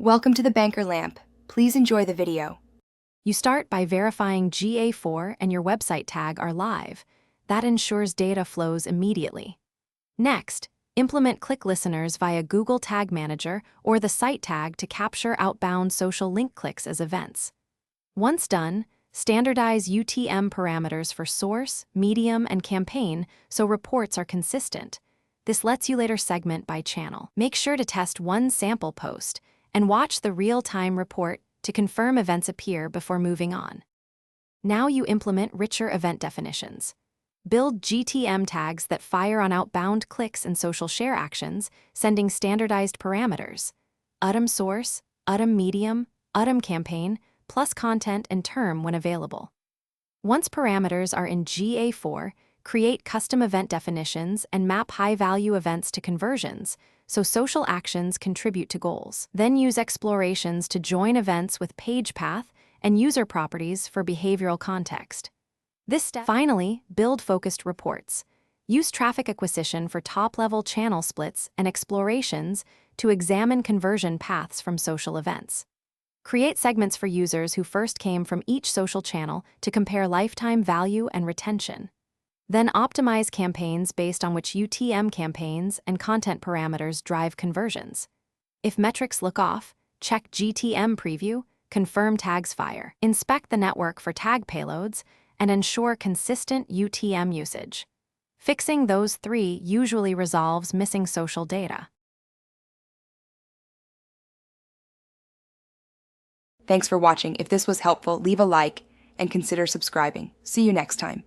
Welcome to the Banker Lamp. Please enjoy the video. You start by verifying GA4 and your website tag are live. That ensures data flows immediately. Next, implement click listeners via Google Tag Manager or the site tag to capture outbound social link clicks as events. Once done, standardize UTM parameters for source, medium, and campaign so reports are consistent. This lets you later segment by channel. Make sure to test one sample post and watch the real-time report to confirm events appear before moving on. Now you implement richer event definitions. Build GTM tags that fire on outbound clicks and social share actions, sending standardized parameters. UTM source, UTM medium, UTM campaign, plus content and term when available. Once parameters are in GA4, create custom event definitions and map high-value events to conversions, so social actions contribute to goals. Then use explorations to join events with page path and user properties for behavioral context. This step. Finally, build focused reports. Use traffic acquisition for top-level channel splits and explorations to examine conversion paths from social events. Create segments for users who first came from each social channel to compare lifetime value and retention. Then optimize campaigns based on which UTM campaigns and content parameters drive conversions. If metrics look off, check GTM preview, confirm tags fire. Inspect the network for tag payloads, and ensure consistent UTM usage. Fixing those three usually resolves missing social data. Thanks for watching. If this was helpful, leave a like and consider subscribing. See you next time.